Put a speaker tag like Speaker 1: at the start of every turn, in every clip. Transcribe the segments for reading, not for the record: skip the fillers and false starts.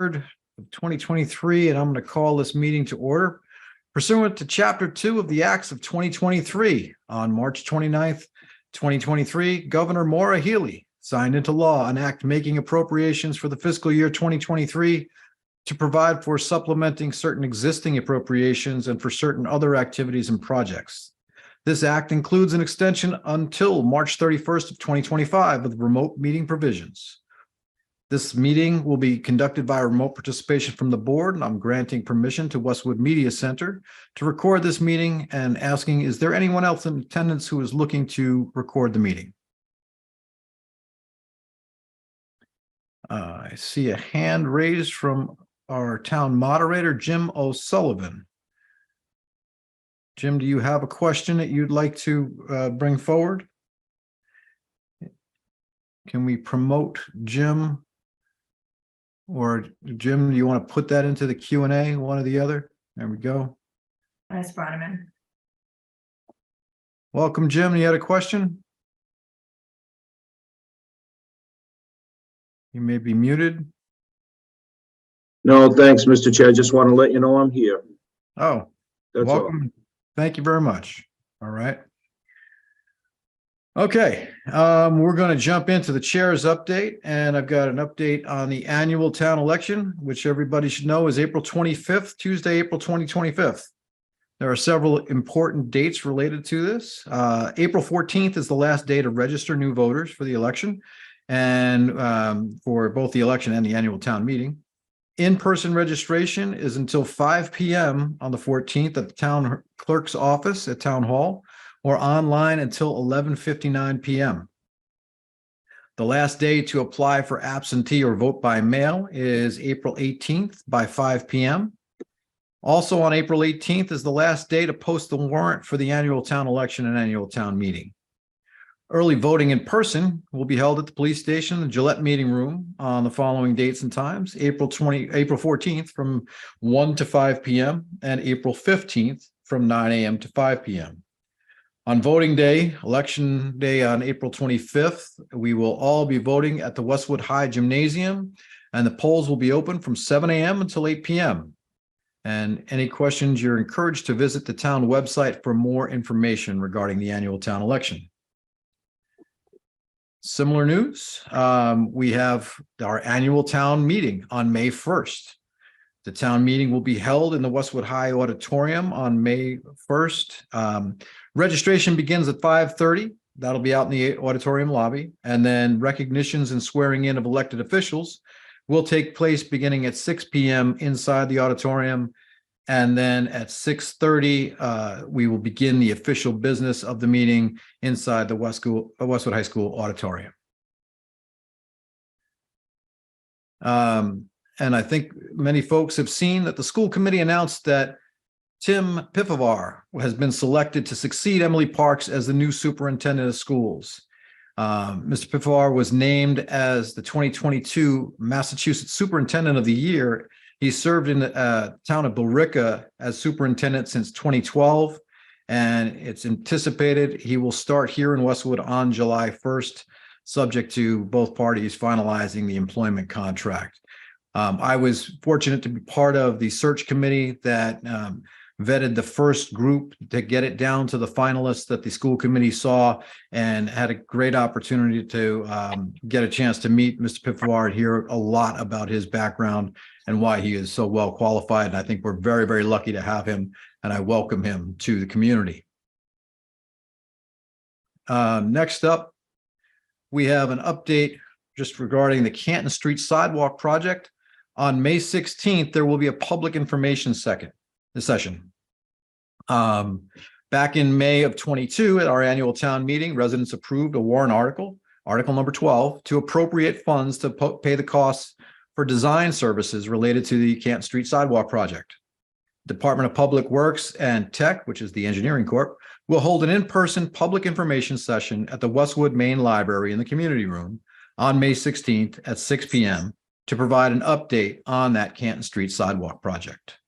Speaker 1: of 2023, and I'm going to call this meeting to order. Pursuant to Chapter 2 of the Acts of 2023, on March 29th, 2023, Governor Maura Healey signed into law an act making appropriations for the fiscal year 2023 to provide for supplementing certain existing appropriations and for certain other activities and projects. This act includes an extension until March 31st of 2025 with remote meeting provisions. This meeting will be conducted by remote participation from the board, and I'm granting permission to Westwood Media Center to record this meeting and asking, is there anyone else in attendance who is looking to record the meeting? I see a hand raised from our town moderator, Jim O'Sullivan. Jim, do you have a question that you'd like to bring forward? Can we promote Jim? Or Jim, do you want to put that into the Q&A, one or the other? There we go.
Speaker 2: I just brought him in.
Speaker 1: Welcome, Jim. You had a question? You may be muted.
Speaker 3: No, thanks, Mr. Chair. I just want to let you know I'm here.
Speaker 1: Oh,
Speaker 3: That's
Speaker 1: welcome. Thank you very much. All right. Okay, we're going to jump into the chair's update, and I've got an update on the annual town election, which everybody should know is April 25th, Tuesday, April 25th. There are several important dates related to this. April 14th is the last day to register new voters for the election and for both the election and the annual town meeting. In-person registration is until 5 p.m. on the 14th at the town clerk's office at Town Hall, or online until 11:59 p.m. The last day to apply for absentee or vote by mail is April 18th by 5 p.m. Also on April 18th is the last day to post the warrant for the annual town election and annual town meeting. Early voting in person will be held at the police station, the Gillette Meeting Room on the following dates and times: April 14th from 1 to 5 p.m. and April 15th from 9 a.m. to 5 p.m. On voting day, election day on April 25th, we will all be voting at the Westwood High Gymnasium, and the polls will be open from 7 a.m. until 8 p.m. And any questions, you're encouraged to visit the town website for more information regarding the annual town election. Similar news, we have our annual town meeting on May 1st. The town meeting will be held in the Westwood High Auditorium on May 1st. Registration begins at 5:30. That'll be out in the auditorium lobby. And then recognitions and swearing in of elected officials will take place beginning at 6 p.m. inside the auditorium. And then at 6:30, we will begin the official business of the meeting inside the Westwood High School auditorium. And I think many folks have seen that the school committee announced that Tim Pifavar has been selected to succeed Emily Parks as the new superintendent of schools. Mr. Pifavar was named as the 2022 Massachusetts Superintendent of the Year. He served in the town of Billerica as superintendent since 2012, and it's anticipated he will start here in Westwood on July 1st, subject to both parties finalizing the employment contract. I was fortunate to be part of the search committee that vetted the first group to get it down to the finalists that the school committee saw, and had a great opportunity to get a chance to meet Mr. Pifavar and hear a lot about his background and why he is so well qualified. And I think we're very, very lucky to have him, and I welcome him to the community. Next up, we have an update just regarding the Canton Street Sidewalk project. On May 16th, there will be a public information session. Back in May of 22, at our annual town meeting, residents approved a warrant article number 12, to appropriate funds to pay the costs for design services related to the Canton Street Sidewalk project. Department of Public Works and Tech, which is the engineering corp, will hold an in-person public information session at the Westwood Main Library in the community room on May 16th at 6 p.m. to provide an update on that Canton Street Sidewalk project.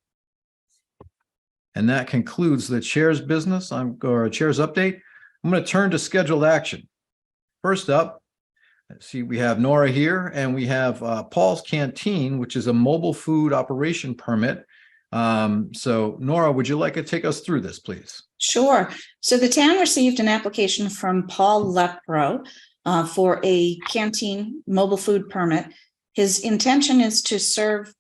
Speaker 1: And that concludes the chair's business or chair's update. I'm going to turn to scheduled action. First up, See, we have Nora here, and we have Paul's Canteen, which is a mobile food operation permit. So Nora, would you like to take us through this, please?
Speaker 2: Sure. So the town received an application from Paul Lepro for a canteen mobile food permit. His intention is to serve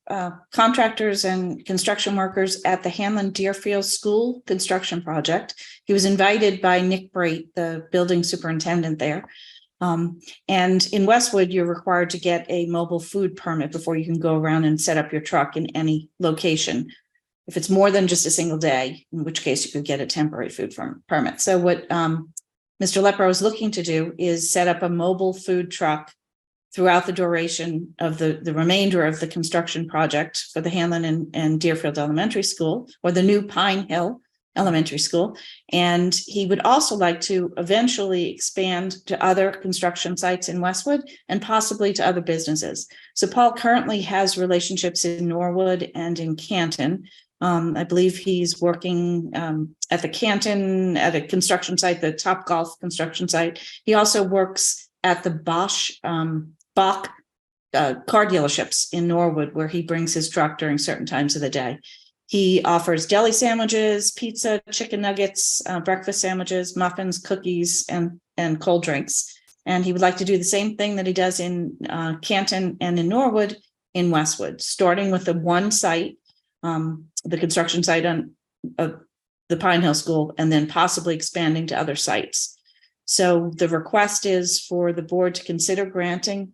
Speaker 2: contractors and construction workers at the Hanlon Deerfield School construction project. He was invited by Nick Brait, the building superintendent there. And in Westwood, you're required to get a mobile food permit before you can go around and set up your truck in any location. If it's more than just a single day, in which case you could get a temporary food permit. So what Mr. Lepro is looking to do is set up a mobile food truck throughout the duration of the remainder of the construction project for the Hanlon and Deerfield Elementary School, or the new Pine Hill Elementary School. And he would also like to eventually expand to other construction sites in Westwood and possibly to other businesses. So Paul currently has relationships in Norwood and in Canton. I believe he's working at the Canton at a construction site, the Top Golf construction site. He also works at the Bach car dealerships in Norwood, where he brings his truck during certain times of the day. He offers deli sandwiches, pizza, chicken nuggets, breakfast sandwiches, muffins, cookies, and cold drinks. And he would like to do the same thing that he does in Canton and in Norwood in Westwood, starting with the one site, the construction site on the Pine Hill School, and then possibly expanding to other sites. So the request is for the board to consider granting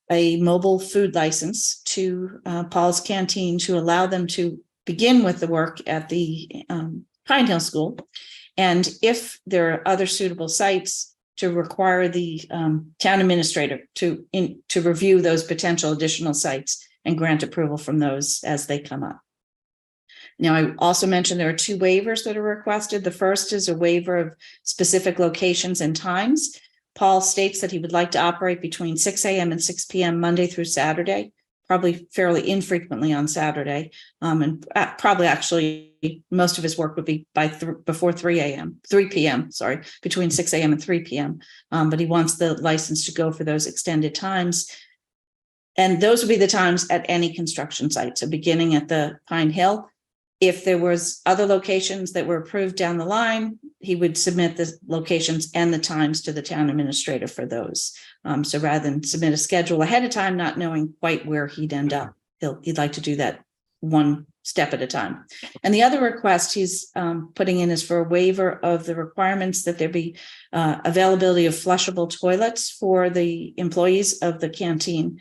Speaker 2: a mobile food license to Paul's Canteen to allow them to begin with the work at the Pine Hill School. And if there are other suitable sites, to require the town administrator to review those potential additional sites and grant approval from those as they come up. Now, I also mentioned there are two waivers that are requested. The first is a waiver of specific locations and times. Paul states that he would like to operate between 6 a.m. and 6 p.m. Monday through Saturday, probably fairly infrequently on Saturday. And probably actually most of his work would be before 3 p.m., between 6 a.m. and 3 p.m. But he wants the license to go for those extended times. And those would be the times at any construction site. So beginning at the Pine Hill. If there was other locations that were approved down the line, he would submit the locations and the times to the town administrator for those. So rather than submit a schedule ahead of time, not knowing quite where he'd end up, he'd like to do that one step at a time. And the other request he's putting in is for a waiver of the requirements that there be availability of flushable toilets for the employees of the canteen.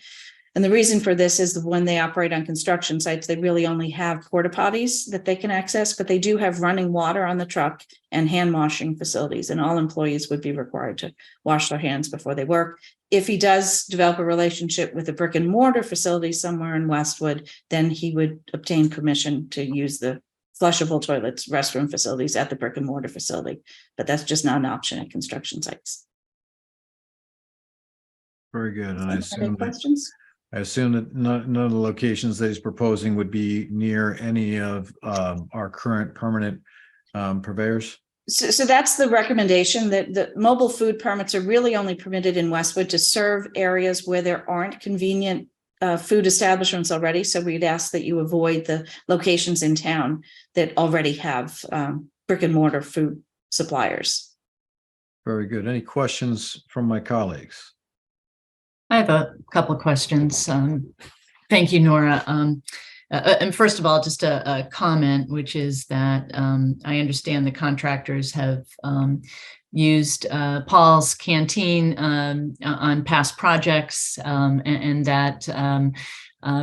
Speaker 2: And the reason for this is that when they operate on construction sites, they really only have porta potties that they can access, but they do have running water on the truck and hand washing facilities, and all employees would be required to wash their hands before they work. If he does develop a relationship with a brick and mortar facility somewhere in Westwood, then he would obtain permission to use the flushable toilets, restroom facilities at the brick and mortar facility, but that's just not an option at construction sites.
Speaker 1: Very good. And
Speaker 2: Any questions?
Speaker 1: I assume that none of the locations that he's proposing would be near any of our current permanent purveyors.
Speaker 2: So that's the recommendation, that the mobile food permits are really only permitted in Westwood to serve areas where there aren't convenient food establishments already. So we'd ask that you avoid the locations in town that already have brick and mortar food suppliers.
Speaker 1: Very good. Any questions from my colleagues?
Speaker 4: I have a couple of questions. Thank you, Nora. And first of all, just a comment, which is that I understand the contractors have used Paul's Canteen on past projects, and that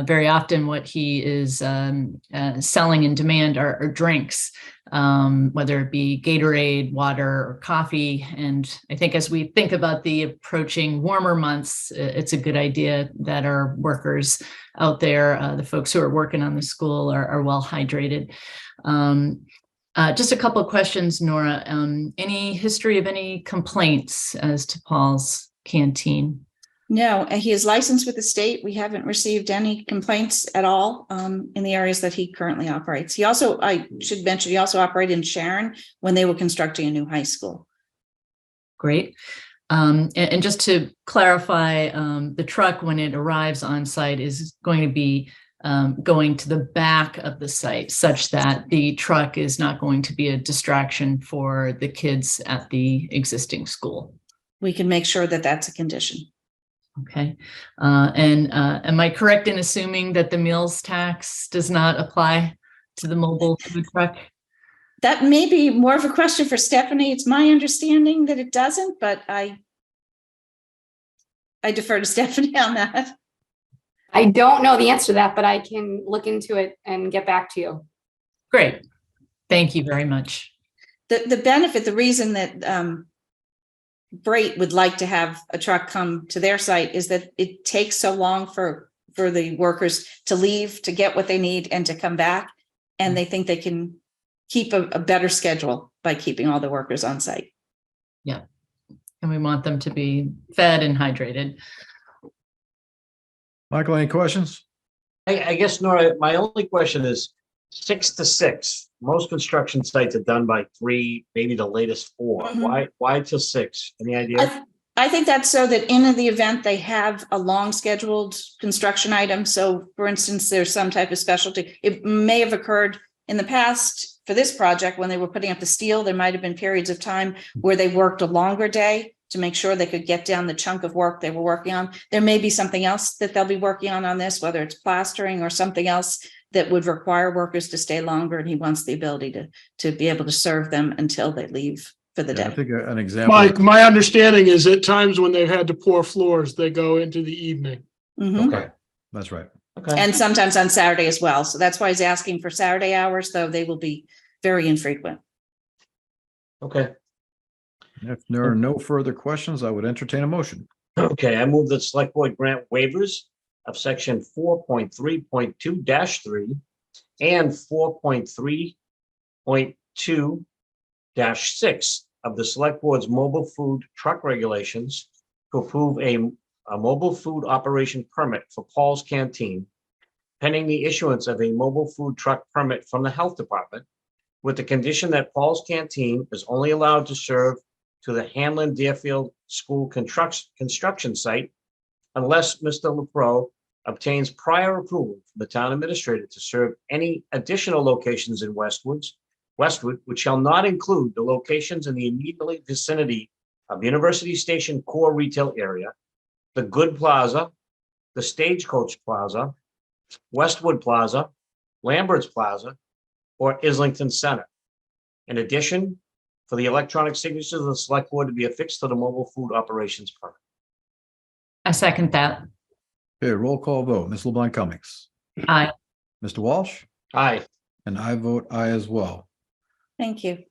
Speaker 4: very often what he is selling in demand are drinks, whether it be Gatorade, water, or coffee. And I think as we think about the approaching warmer months, it's a good idea that our workers out there, the folks who are working on the school, are well hydrated. Just a couple of questions, Nora. Any history of any complaints as to Paul's Canteen?
Speaker 2: No, he is licensed with the state. We haven't received any complaints at all in the areas that he currently operates. He also, I should mention, he also operated in Sharon when they were constructing a new high school.
Speaker 4: Great. And just to clarify, the truck, when it arrives on site, is going to be going to the back of the site such that the truck is not going to be a distraction for the kids at the existing school.
Speaker 2: We can make sure that that's a condition.
Speaker 4: Okay. And am I correct in assuming that the meals tax does not apply to the mobile food truck?
Speaker 2: That may be more of a question for Stephanie. It's my understanding that it doesn't, but I defer to Stephanie on that.
Speaker 5: I don't know the answer to that, but I can look into it and get back to you.
Speaker 4: Great. Thank you very much.
Speaker 2: The benefit, the reason that Brait would like to have a truck come to their site is that it takes so long for the workers to leave, to get what they need and to come back. And they think they can keep a better schedule by keeping all the workers on site.
Speaker 4: Yeah. And we want them to be fed and hydrated.
Speaker 1: Michael, any questions?
Speaker 6: I guess, Nora, my only question is 6 to 6. Most construction sites are done by 3, maybe the latest 4.
Speaker 2: Mhm.
Speaker 6: Why till 6? Any idea?
Speaker 2: I think that's so that in the event they have a long scheduled construction item. So for instance, there's some type of specialty. It may have occurred in the past for this project when they were putting up the steel. There might have been periods of time where they worked a longer day to make sure they could get down the chunk of work they were working on. There may be something else that they'll be working on this, whether it's plastering or something else that would require workers to stay longer. And he wants the ability to be able to serve them until they leave for the
Speaker 1: Yeah, I
Speaker 2: day.
Speaker 1: think an example.
Speaker 7: Mike, my understanding is at times when they've had to pour floors, they go into the evening.
Speaker 2: Mhm.
Speaker 6: Okay.
Speaker 1: That's right.
Speaker 6: Okay.
Speaker 2: And sometimes on Saturday as well. So that's why he's asking for Saturday hours, though they will be very infrequent.
Speaker 6: Okay.
Speaker 1: If there are no further questions, I would entertain a motion.
Speaker 6: Okay. I move that select board grant waivers of section 4.3.2-3 and 4.3.2-6 of the select board's mobile food truck regulations to approve a mobile food operation permit for Paul's Canteen, pending the issuance of a mobile food truck permit from the health department, with the condition that Paul's Canteen is only allowed to serve to the Hanlon Deerfield School construction site unless Mr. Lepro obtains prior approval from the town administrator to serve any additional locations in Westwood, which shall not include the locations in the immediate vicinity of University Station core retail area, the Good Plaza, the Stagecoach Plaza, Westwood Plaza, Lambert's Plaza, or Islington Center. In addition, for the electronic signatures of the select board to be affixed to the mobile food operations permit.
Speaker 4: I second that.
Speaker 1: Okay, roll call vote. Ms. LeBlanc Cummings,
Speaker 4: Aye.
Speaker 1: Mr. Walsh,
Speaker 6: Aye.
Speaker 1: and I vote aye as well.
Speaker 2: Thank you.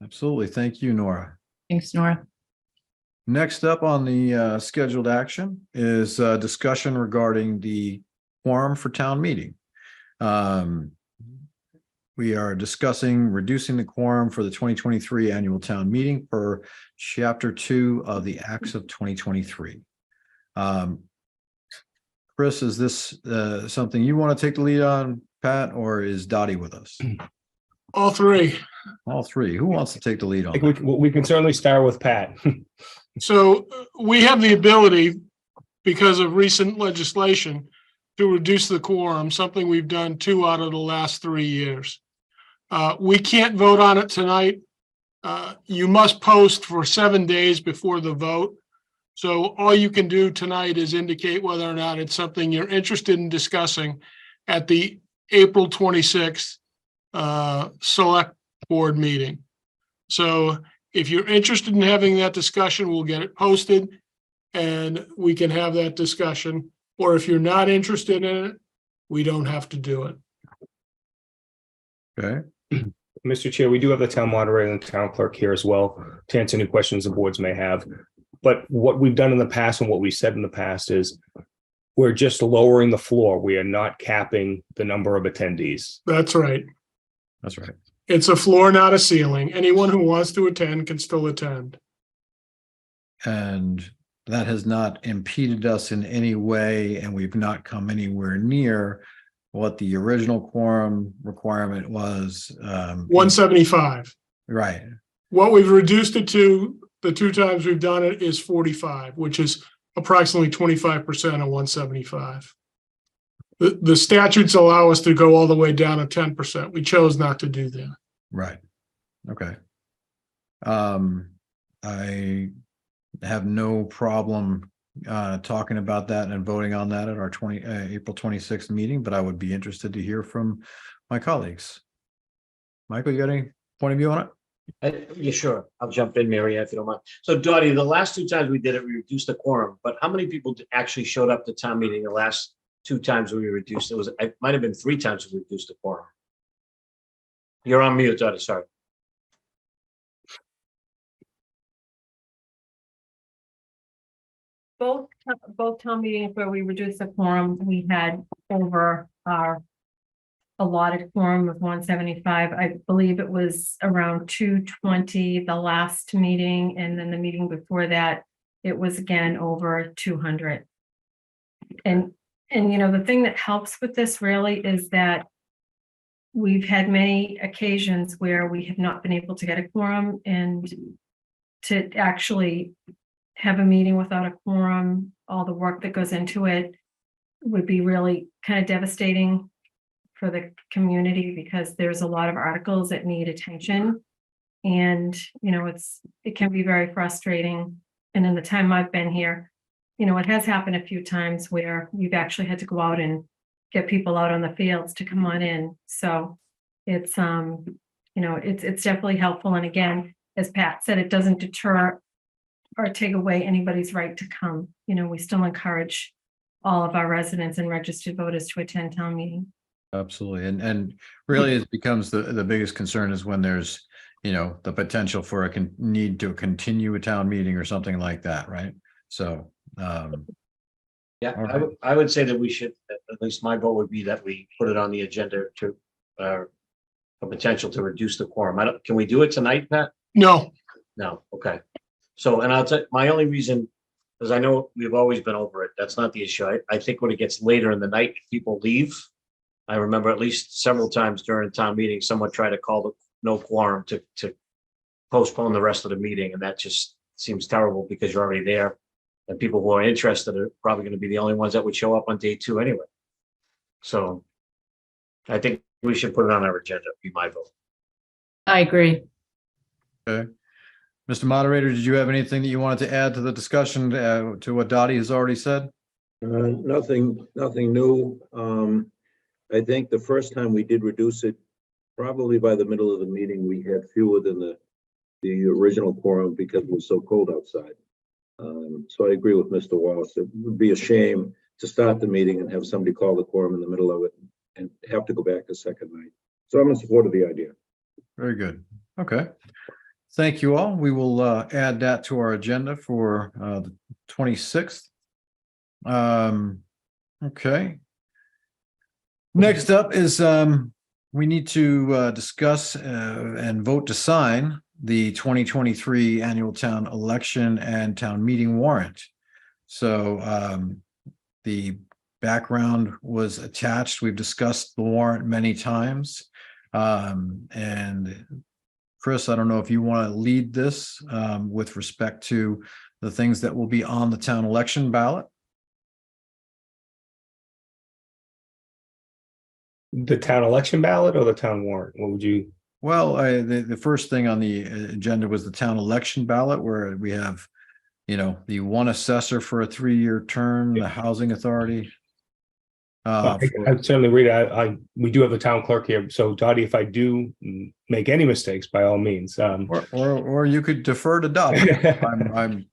Speaker 1: Absolutely. Thank you, Nora.
Speaker 4: Thanks, Nora.
Speaker 1: Next up on the scheduled action is discussion regarding the quorum for town meeting. We are discussing reducing the quorum for the 2023 annual town meeting per chapter 2 of the Acts of 2023. Chris, is this something you want to take the lead on, Pat, or is Dottie with us?
Speaker 7: All three.
Speaker 1: All three. Who wants to take the lead on
Speaker 8: I think
Speaker 1: that?
Speaker 8: we can certainly start with Pat.
Speaker 7: So we have the ability, because of recent legislation, to reduce the quorum, something we've done 2 out of the last 3 years. We can't vote on it tonight. You must post for 7 days before the vote. So all you can do tonight is indicate whether or not it's something you're interested in discussing at the April 26th select board meeting. So if you're interested in having that discussion, we'll get it posted and we can have that discussion. Or if you're not interested in it, we don't have to do it.
Speaker 1: Okay.
Speaker 8: Mr. Chair, we do have the town moderator and the town clerk here as well to answer any questions the boards may have. But what we've done in the past and what we said in the past is we're just lowering the floor. We are not capping the number of attendees.
Speaker 7: That's right.
Speaker 1: That's right.
Speaker 7: It's a floor, not a ceiling. Anyone who wants to attend can still attend.
Speaker 1: And that has not impeded us in any way, and we've not come anywhere near what the original quorum requirement was.
Speaker 7: 175.
Speaker 1: Right.
Speaker 7: What we've reduced it to The 2 times we've done it is 45, which is approximately 25% of 175. The statutes allow us to go all the way down to 10%. We chose not to do that.
Speaker 1: Right. Okay. I have no problem talking about that and voting on that at our April 26th meeting, but I would be interested to hear from my colleagues. Michael, you got any point of view on it?
Speaker 6: Yeah, sure. I'll jump in, Mary, if you don't mind. So Dottie, the last 2 times we did it, we reduced the quorum, but how many people actually showed up to town meeting the last 2 times we reduced? It might have been 3 times we reduced the quorum. You're on mute, Dottie, sorry.
Speaker 9: Both town meetings where we reduced the quorum, we had over our allotted quorum of 175. I believe it was around 220 the last meeting, and then the meeting before that, it was again over 200. And you know, the thing that helps with this really is that we've had many occasions where we have not been able to get a quorum, and to actually have a meeting without a quorum, all the work that goes into it would be really kind of devastating for the community, because there's a lot of articles that need attention. And, you know, it can be very frustrating. And in the time I've been here, you know, it has happened a few times where we've actually had to go out and get people out on the fields to come on in. So it's, you know, it's definitely helpful. And again, as Pat said, it doesn't deter or take away anybody's right to come. You know, we still encourage all of our residents and registered voters to attend town meeting.
Speaker 1: Absolutely. And really it becomes the biggest concern is when there's, you know, the potential for a need to continue a town meeting or something like that, right? So,
Speaker 6: Yeah,
Speaker 1: right.
Speaker 6: I would say that we should, at least my vote would be that we put it on the agenda to, a potential to reduce the quorum. Can we do it tonight, Pat?
Speaker 7: No,
Speaker 6: No, okay. So, and I'll tell my only reason, because I know we've always been over it. That's not the issue. I think when it gets later in the night, if people leave. I remember at least several times during a town meeting, someone tried to call the no quorum to postpone the rest of the meeting. And that just seems terrible because you're already there. And people who are interested are probably going to be the only ones that would show up on day 2 anyway. So I think we should put it on our agenda, be my vote.
Speaker 4: I agree.
Speaker 1: Okay. Mr. Moderator, did you have anything that you wanted to add to the discussion to what Dottie has already said?
Speaker 3: Nothing new. I think the first time we did reduce it, probably by the middle of the meeting, we had fewer than the original quorum because it was so cold outside. So I agree with Mr. Wallace. It would be a shame to start the meeting and have somebody call the quorum in the middle of it and have to go back a second night. So I'm in support of the idea.
Speaker 1: Very good. Okay. Thank you all. We will add that to our agenda for the 26th. Okay. Next up is we need to discuss and vote to sign the 2023 annual town election and town meeting warrant. So the background was attached. We've discussed the warrant many times. And Chris, I don't know if you want to lead this with respect to the things that will be on the town election ballot.
Speaker 8: The town election ballot or the town warrant? What would you?
Speaker 1: Well, the first thing on the agenda was the town election ballot, where we have, you know, the one assessor for a 3-year term, the housing authority.
Speaker 8: I'd certainly read it. We do have the town clerk here. So Dottie, if I do make any mistakes, by all means.
Speaker 1: Or you could defer to Dottie. I'm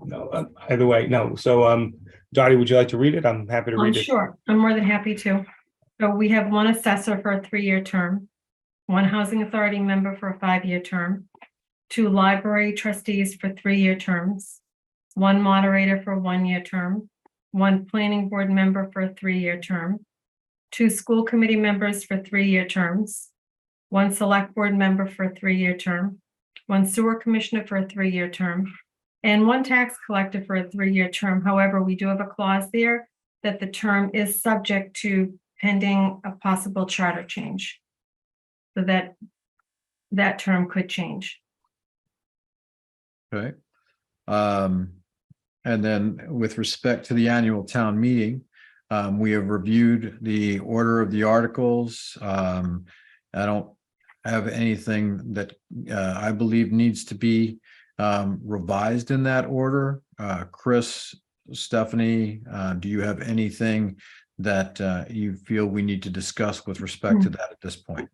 Speaker 8: No, either way, no. So Dottie, would you like to read it? I'm happy to read it.
Speaker 9: Sure, I'm more than happy to. So we have one assessor for a 3-year term, one housing authority member for a 5-year term, 2 library trustees for 3-year terms, 1 moderator for a 1-year term, 1 planning board member for a 3-year term, 2 school committee members for 3-year terms, 1 select board member for a 3-year term, 1 sewer commissioner for a 3-year term, and 1 tax collector for a 3-year term. However, we do have a clause there that the term is subject to pending a possible charter change. So that term could change.
Speaker 1: okay. And then with respect to the annual town meeting, we have reviewed the order of the articles. I don't have anything that I believe needs to be revised in that order. Chris, Stephanie, do you have anything that you feel we need to discuss with respect to that at this point?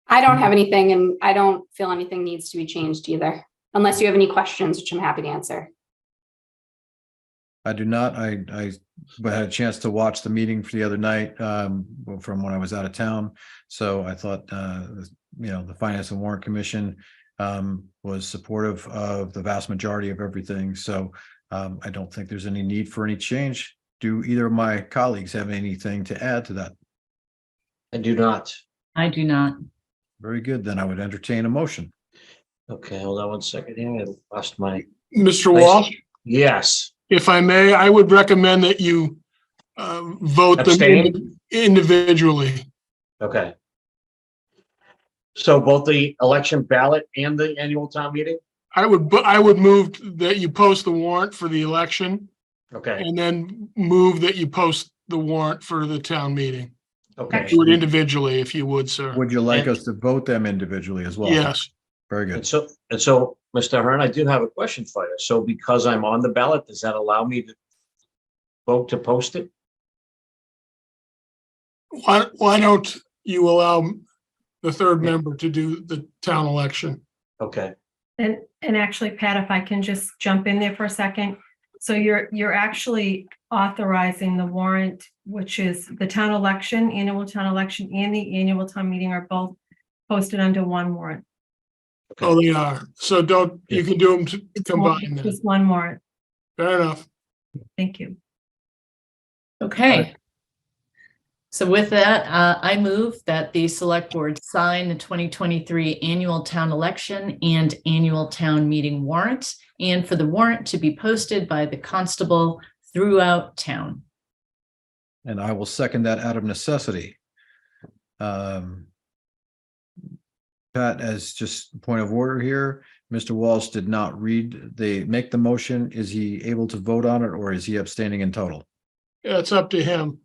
Speaker 5: I don't have anything, and I don't feel anything needs to be changed either, unless you have any questions, which I'm happy to answer.
Speaker 1: I do not. I had a chance to watch the meeting for the other night from when I was out of town. So I thought, the Finance and Warrant Commission was supportive of the vast majority of everything. So I don't think there's any need for any change. Do either of my colleagues have anything to add to that?
Speaker 6: I do not.
Speaker 4: I do not.
Speaker 1: Very good. Then I would entertain a motion.
Speaker 6: Okay, hold on one second here. I lost my,
Speaker 7: Mr. Walsh,
Speaker 6: yes,
Speaker 7: if I may, I would recommend that you vote them
Speaker 6: abstain.
Speaker 7: individually.
Speaker 6: Okay. So both the election ballot and the annual town meeting?
Speaker 7: I would move that you post the warrant for the election
Speaker 6: Okay,
Speaker 7: and then move that you post the warrant for the town meeting.
Speaker 6: okay.
Speaker 7: Do it individually if you would, sir.
Speaker 1: Would you like
Speaker 6: And-
Speaker 1: us to vote them individually as well?
Speaker 7: Yes.
Speaker 1: Very
Speaker 6: And
Speaker 1: good.
Speaker 6: so, Mr. Hearn, I do have a question for you. So because I'm on the ballot, does that allow me to vote to post it?
Speaker 7: Why don't you allow the third member to do the town election?
Speaker 6: Okay,
Speaker 9: And actually, Pat, if I can just jump in there for a second. So you're actually authorizing the warrant, which is the town election, annual town election, and the annual town meeting are both posted under one warrant.
Speaker 7: Oh, they are. So you can do them combine then.
Speaker 9: Just one warrant.
Speaker 7: Fair enough.
Speaker 9: Thank you.
Speaker 4: Okay. So with that, I move that the select board sign the 2023 annual town election and annual town meeting warrant, and for the warrant to be posted by the constable throughout town.
Speaker 1: And I will second that out of necessity. Pat, as just a point of order here, Mr. Walsh did not make the motion. Is he able to vote on it, or is he abstaining in total?
Speaker 7: Yeah, it's up to him.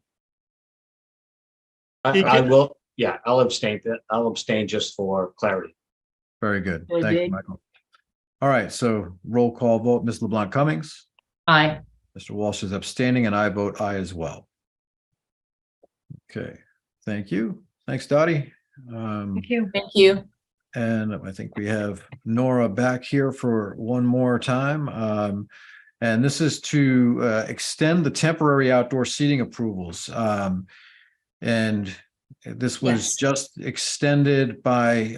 Speaker 6: I will, yeah, I'll abstain just for clarity.
Speaker 1: Very good.
Speaker 7: Very
Speaker 1: Thank you,
Speaker 7: good.
Speaker 1: Michael. All right, so roll call vote. Ms. LeBlanc Cummings,
Speaker 4: Aye.
Speaker 1: Mr. Walsh is abstaining, and I vote aye as well. Okay, thank you. Thanks, Dottie.
Speaker 9: Thank you.
Speaker 4: Thank you.
Speaker 1: And I think we have Nora back here for one more time. And this is to extend the temporary outdoor seating approvals. And this was
Speaker 2: Yes.
Speaker 1: just extended by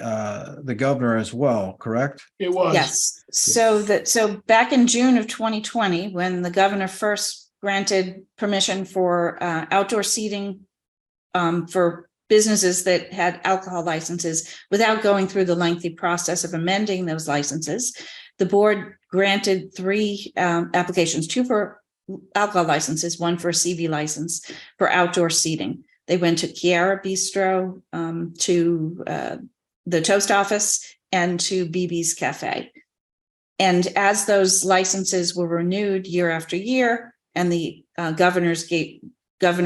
Speaker 1: the governor as well, correct?
Speaker 7: It was.
Speaker 2: Yes, so back in June of 2020, when the governor first granted permission for outdoor seating for businesses that had alcohol licenses without going through the lengthy process of amending those licenses, the board granted three applications, two for alcohol licenses, one for a CV license for outdoor seating. They went to Chiara Bistro, to the Toast Office, and to BB's Cafe. And as those licenses were renewed year after year, and the governor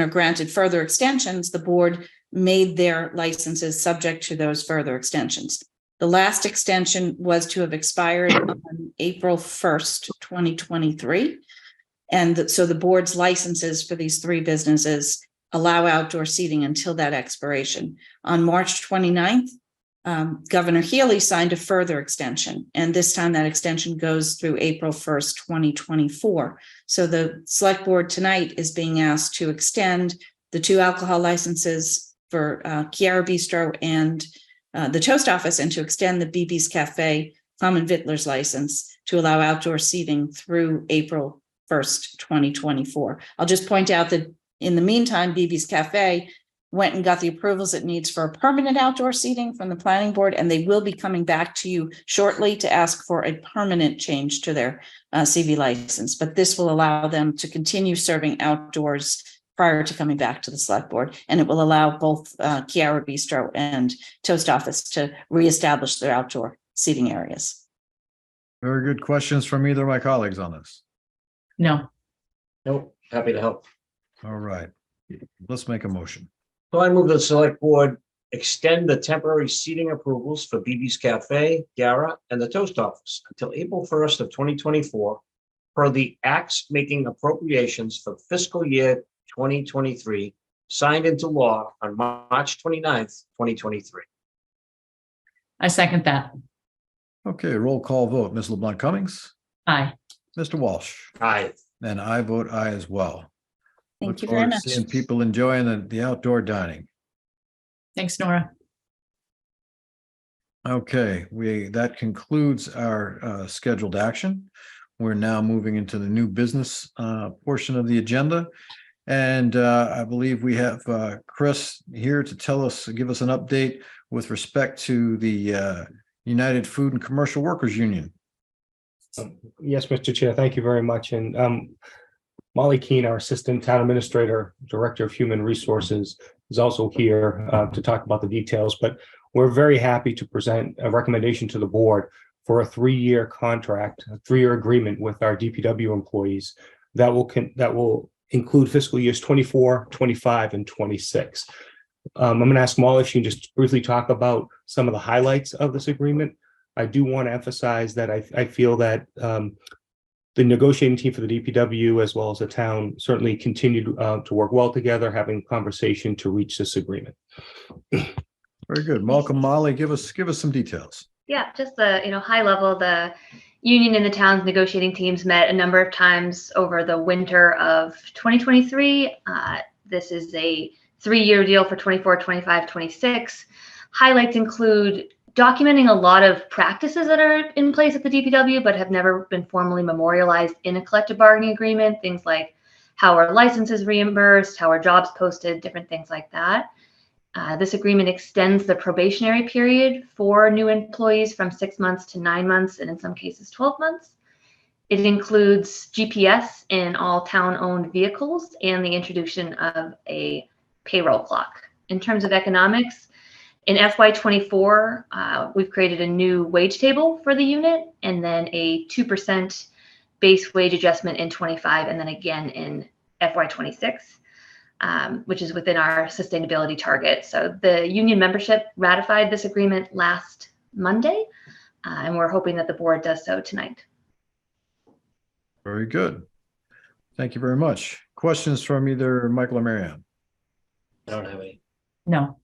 Speaker 2: granted further extensions, the board made their licenses subject to those further extensions. The last extension was to have expired on April 1st, 2023. And so the board's licenses for these three businesses allow outdoor seating until that expiration. On March 29th, Governor Healy signed a further extension, and this time that extension goes through April 1st, 2024. So the select board tonight is being asked to extend the two alcohol licenses for Chiara Bistro and the Toast Office, and to extend the BB's Cafe Common Vittler's license to allow outdoor seating through April 1st, 2024. I'll just point out that in the meantime, BB's Cafe went and got the approvals it needs for permanent outdoor seating from the planning board, and they will be coming back to you shortly to ask for a permanent change to their CV license. But this will allow them to continue serving outdoors prior to coming back to the select board, and it will allow both Chiara Bistro and Toast Office to reestablish their outdoor seating areas.
Speaker 1: Very good questions from either of my colleagues on this.
Speaker 4: No,
Speaker 6: Nope, happy to help.
Speaker 1: All right, let's make a motion.
Speaker 6: So I move the select board extend the temporary seating approvals for BB's Cafe, Gara, and the Toast Office until April 1st of 2024 per the acts making appropriations for fiscal year 2023 signed into law on March 29th, 2023.
Speaker 4: I second that.
Speaker 1: Okay, roll call vote. Ms. LeBlanc Cummings,
Speaker 4: Aye.
Speaker 1: Mr. Walsh,
Speaker 6: Aye.
Speaker 1: and I vote aye as well.
Speaker 2: Thank
Speaker 1: Look
Speaker 2: you very
Speaker 1: forward to
Speaker 2: much.
Speaker 1: seeing people enjoying the outdoor dining.
Speaker 4: Thanks, Nora.
Speaker 1: Okay, that concludes our scheduled action. We're now moving into the new business portion of the agenda. And I believe we have Chris here to give us an update with respect to the United Food and Commercial Workers Union.
Speaker 8: Yes, Mr. Chair, thank you very much. And Molly Keene, our Assistant Town Administrator, Director of Human Resources, is also here to talk about the details. But we're very happy to present a recommendation to the board for a 3-year contract, a 3-year agreement with our DPW employees that will include fiscal years 24, 25, and 26. I'm going to ask Molly if she can just briefly talk about some of the highlights of this agreement. I do want to emphasize that I feel that the negotiating team for the DPW as well as the town certainly continued to work well together, having conversation to reach this agreement.
Speaker 1: Very good. Welcome, Molly. Give us some details.
Speaker 10: Yeah, just the high level, the union and the town's negotiating teams met a number of times over the winter of 2023. This is a 3-year deal for 24, 25, 26. Highlights include documenting a lot of practices that are in place at the DPW but have never been formally memorialized in a collective bargaining agreement. Things like how are licenses reimbursed, how are jobs posted, different things like that. This agreement extends the probationary period for new employees from 6 months to 9 months, and in some cases 12 months. It includes GPS in all town-owned vehicles and the introduction of a payroll clock. In terms of economics, in FY24, we've created a new wage table for the unit, and then a 2% base wage adjustment in 25, and then again in FY26. Which is within our sustainability target. So the union membership ratified this agreement last Monday, and we're hoping that the board does so tonight.
Speaker 1: Very good. Thank you very much. Questions from either Michael or Marianne?
Speaker 6: I don't have any.
Speaker 4: No.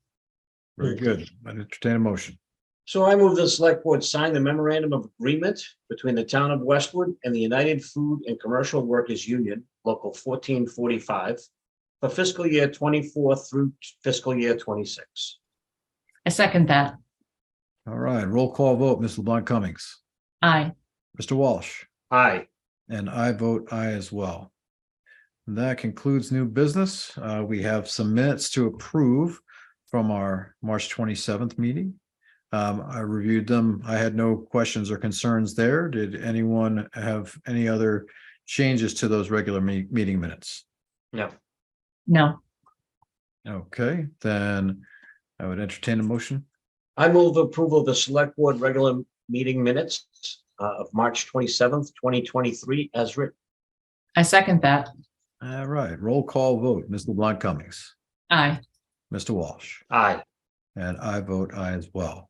Speaker 1: Very good. I entertain a motion.
Speaker 6: So I move the select board sign the memorandum of agreement between the town of Westwood and the United Food and Commercial Workers Union, Local 1445, for fiscal year 24 through fiscal year 26.
Speaker 4: I second that.
Speaker 1: All right, roll call vote. Ms. LeBlanc Cummings,
Speaker 4: Aye.
Speaker 1: Mr. Walsh,
Speaker 6: Aye.
Speaker 1: and I vote aye as well. And that concludes new business. We have some minutes to approve from our March 27th meeting. I reviewed them. I had no questions or concerns there. Did anyone have any other changes to those regular meeting minutes?
Speaker 6: No.
Speaker 4: No.
Speaker 1: Okay, then I would entertain a motion.
Speaker 6: I move approval of the select board regular meeting minutes of March 27th, 2023 as written.
Speaker 4: I second that.
Speaker 1: All right, roll call vote. Ms. LeBlanc Cummings,
Speaker 4: Aye.
Speaker 1: Mr. Walsh,
Speaker 6: Aye.
Speaker 1: and I vote aye as well.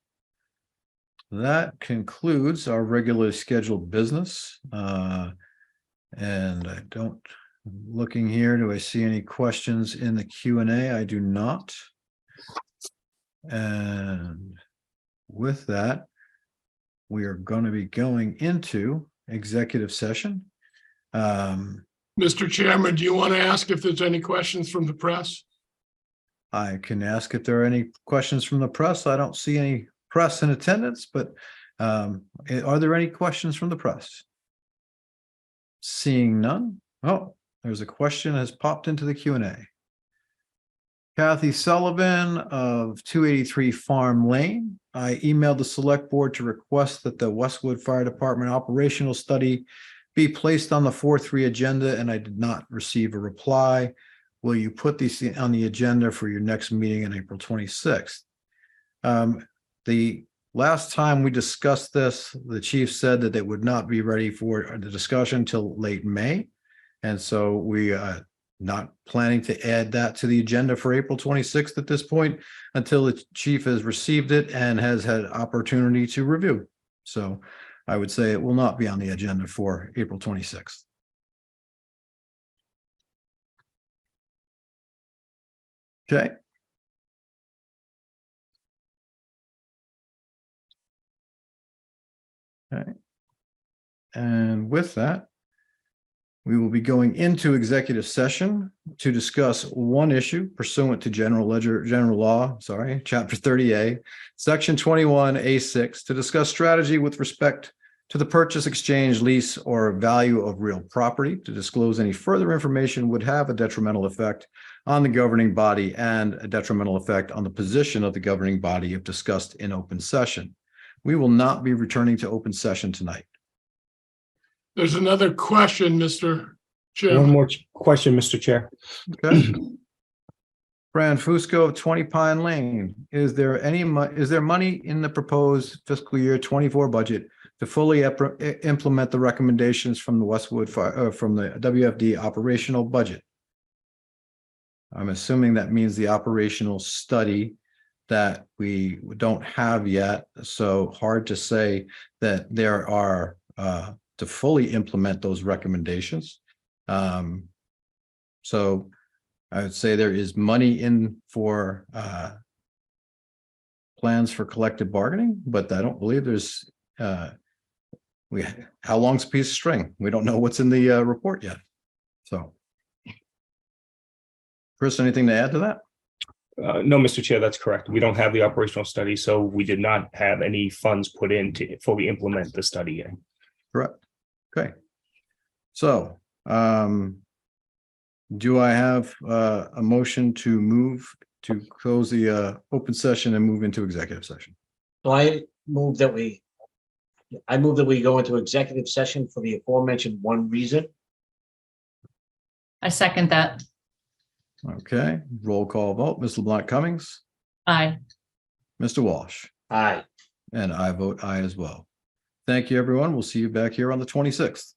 Speaker 1: That concludes our regularly scheduled business. And I don't, looking here, do I see any questions in the Q&A? I do not. And with that, we are going to be going into executive session.
Speaker 7: Mr. Chairman, do you want to ask if there's any questions from the press?
Speaker 1: I can ask if there are any questions from the press. I don't see any press in attendance, but are there any questions from the press? Seeing none. Oh, there's a question has popped into the Q&A. Kathy Sullivan of 283 Farm Lane. I emailed the select board to request that the Westwood Fire Department operational study be placed on the 4-3 agenda, and I did not receive a reply. Will you put these on the agenda for your next meeting on April 26th? The last time we discussed this, the chief said that they would not be ready for the discussion till late May. And so we are not planning to add that to the agenda for April 26th at this point until the chief has received it and has had opportunity to review. So I would say it will not be on the agenda for April 26th. Okay. Okay. And with that, we will be going into executive session to discuss one issue pursuant to general law, chapter 30A, section 21A6, to discuss strategy with respect to the purchase, exchange, lease, or value of real property. To disclose any further information would have a detrimental effect on the governing body and a detrimental effect on the position of the governing body if discussed in open session. We will not be returning to open session tonight.
Speaker 7: There's another question, Mr.
Speaker 8: One
Speaker 7: Chairman.
Speaker 8: more question, Mr. Chair.
Speaker 1: Okay. Fran Fusco of 20 Pine Lane. Is there money in the proposed fiscal year 24 budget to fully implement the recommendations from the from the WFD operational budget? I'm assuming that means the operational study that we don't have yet. So hard to say that there are to fully implement those recommendations. So I would say there is money in for plans for collective bargaining, but I don't believe there's how long's a piece of string? We don't know what's in the report yet. So Chris, anything to add to that?
Speaker 8: No, Mr. Chair, that's correct. We don't have the operational study, so we did not have any funds put in to fully implement the study yet.
Speaker 1: Correct. Okay. So, do I have a motion to move to close the open session and move into executive session?
Speaker 6: So I move that we go into executive session for the aforementioned one reason.
Speaker 4: I second that.
Speaker 1: Okay, roll call vote. Ms. LeBlanc Cummings,
Speaker 4: Aye.
Speaker 1: Mr. Walsh,
Speaker 6: Aye.
Speaker 1: and I vote aye as well. Thank you, everyone. We'll see you back here on the 26th.